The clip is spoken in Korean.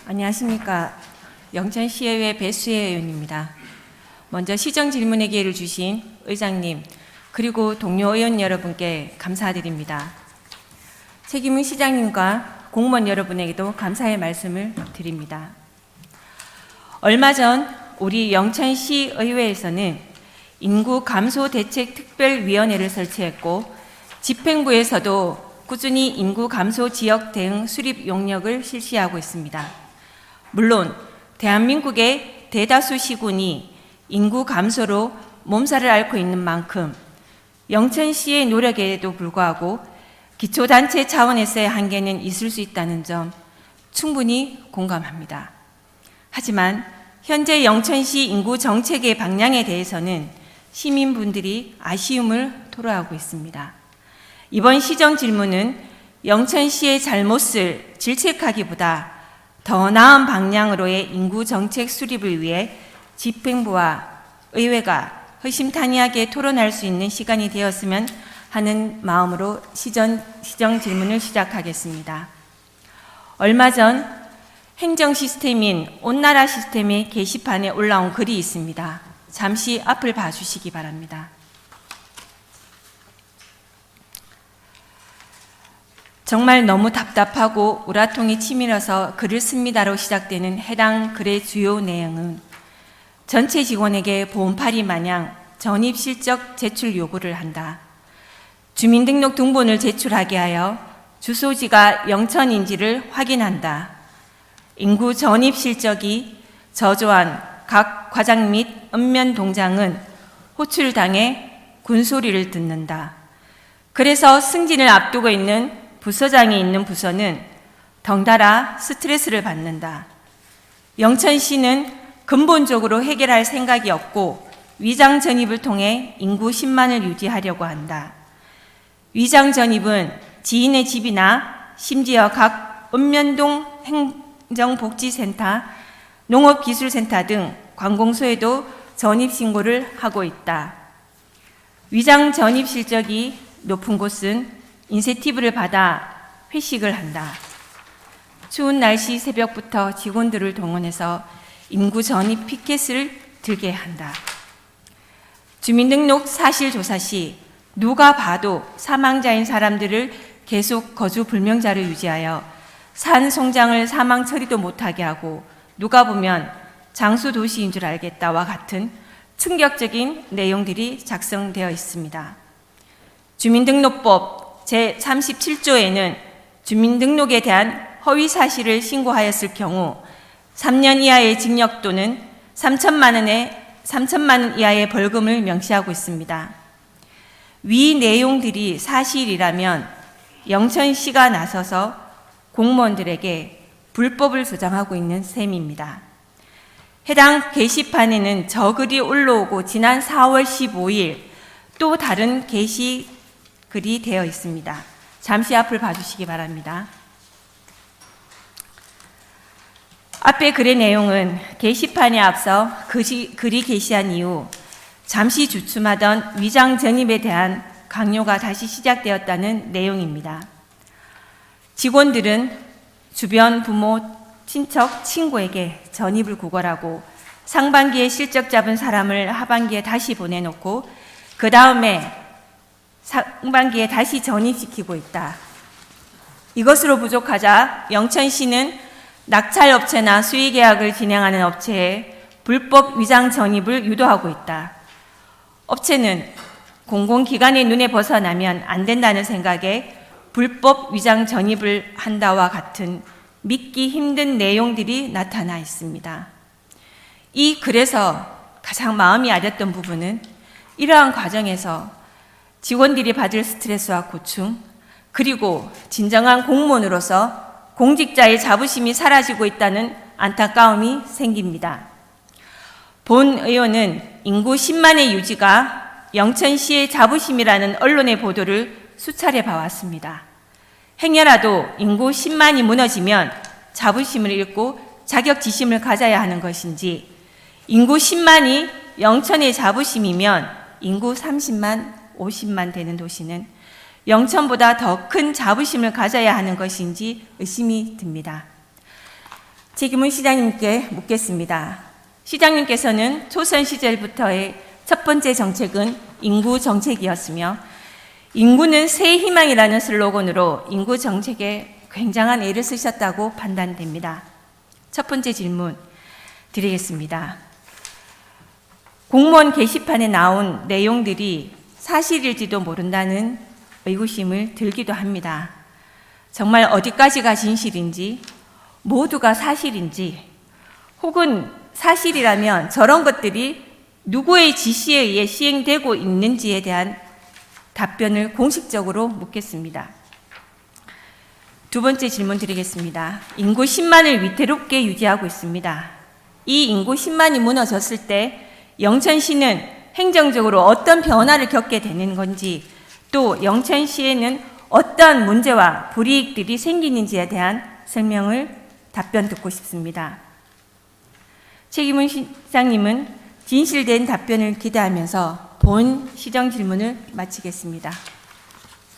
안녕하십니까. 영천시의회 배수혜 의원입니다. 먼저 시정 질문의 기회를 주신 의장님 그리고 동료 의원 여러분께 감사드립니다. 책임은 시장님과 공무원 여러분에게도 감사의 말씀을 드립니다. 얼마 전 우리 영천시 의회에서는 인구 감소 대책 특별위원회를 설치했고 집행부에서도 꾸준히 인구 감소 지역 대응 수립 용역을 실시하고 있습니다. 물론 대한민국의 대다수 시군이 인구 감소로 몸살을 앓고 있는 만큼 영천시의 노력에도 불구하고 기초단체 차원에서의 한계는 있을 수 있다는 점 충분히 공감합니다. 하지만 현재 영천시 인구 정책의 방향에 대해서는 시민분들이 아쉬움을 토로하고 있습니다. 이번 시정 질문은 영천시의 잘못을 질책하기보다 더 나은 방향으로의 인구 정책 수립을 위해 집행부와 의회가 허심탄회하게 토론할 수 있는 시간이 되었으면 하는 마음으로 시정 질문을 시작하겠습니다. 얼마 전 행정 시스템인 온나라 시스템의 게시판에 올라온 글이 있습니다. 잠시 앞을 봐주시기 바랍니다. 정말 너무 답답하고 우라통이 치밀어서 글을 씁니다로 시작되는 해당 글의 주요 내용은 전체 직원에게 보험팔이 마냥 전입실적 제출 요구를 한다. 주민등록 등본을 제출하게 하여 주소지가 영천인지를 확인한다. 인구 전입실적이 저조한 각 과장 및 읍면 동장은 호출당해 군소리를 듣는다. 그래서 승진을 앞두고 있는 부서장이 있는 부서는 덩달아 스트레스를 받는다. 영천시는 근본적으로 해결할 생각이 없고 위장 전입을 통해 인구 10만을 유지하려고 한다. 위장 전입은 지인의 집이나 심지어 각 읍면동 행정복지센터, 농업기술센터 등 관공서에도 전입신고를 하고 있다. 위장 전입 실적이 높은 곳은 인센티브를 받아 회식을 한다. 추운 날씨 새벽부터 직원들을 동원해서 인구 전입 피켓을 들게 한다. 주민등록 사실조사 시 누가 봐도 사망자인 사람들을 계속 거주 불명자로 유지하여 산 송장을 사망 처리도 못하게 하고 누가 보면 장수 도시인 줄 알겠다와 같은 충격적인 내용들이 작성되어 있습니다. 주민등록법 제37조에는 주민등록에 대한 허위 사실을 신고하였을 경우 3년 이하의 징역 또는 3천만 원 이하의 벌금을 명시하고 있습니다. 위 내용들이 사실이라면 영천시가 나서서 공무원들에게 불법을 조장하고 있는 셈입니다. 해당 게시판에는 저 글이 올라오고 지난 4월 15일 또 다른 글이 되어 있습니다. 잠시 앞을 봐주시기 바랍니다. 앞의 글의 내용은 게시판에 앞서 글이 게시한 이후 잠시 주춤하던 위장 전입에 대한 강요가 다시 시작되었다는 내용입니다. 직원들은 주변 부모, 친척, 친구에게 전입을 구걸하고 상반기에 실적 잡은 사람을 하반기에 다시 보내놓고 그 다음에 상반기에 다시 전입시키고 있다. 이것으로 부족하자 영천시는 낙찰업체나 수의계약을 진행하는 업체에 불법 위장 전입을 유도하고 있다. 업체는 공공기관의 눈에 벗어나면 안 된다는 생각에 불법 위장 전입을 한다와 같은 믿기 힘든 내용들이 나타나 있습니다. 이 글에서 가장 마음이 아렸던 부분은 이러한 과정에서 직원들이 받을 스트레스와 고충, 그리고 진정한 공무원으로서 공직자의 자부심이 사라지고 있다는 안타까움이 생깁니다. 본 의원은 인구 10만의 유지가 영천시의 자부심이라는 언론의 보도를 수차례 봐왔습니다. 행여라도 인구 10만이 무너지면 자부심을 잃고 자격지심을 가져야 하는 것인지, 인구 10만이 영천의 자부심이면 인구 30만, 50만 되는 도시는 영천보다 더 큰 자부심을 가져야 하는 것인지 의심이 듭니다. 책임은 시장님께 묻겠습니다. 시장님께서는 초선 시절부터의 첫 번째 정책은 인구 정책이었으며 인구는 새 희망이라는 슬로건으로 인구 정책에 굉장한 애를 쓰셨다고 판단됩니다. 첫 번째 질문 드리겠습니다. 공무원 게시판에 나온 내용들이 사실일지도 모른다는 의구심을 들기도 합니다. 정말 어디까지가 진실인지, 모두가 사실인지, 혹은 사실이라면 저런 것들이 누구의 지시에 의해 시행되고 있는지에 대한 답변을 공식적으로 묻겠습니다. 두 번째 질문 드리겠습니다. 인구 10만을 위태롭게 유지하고 있습니다. 이 인구 10만이 무너졌을 때 영천시는 행정적으로 어떤 변화를 겪게 되는 건지, 또 영천시에는 어떤 문제와 불이익들이 생기는지에 대한 설명을 답변 듣고 싶습니다. 책임은 시장님은 진실된 답변을 기대하면서 본 시정 질문을 마치겠습니다.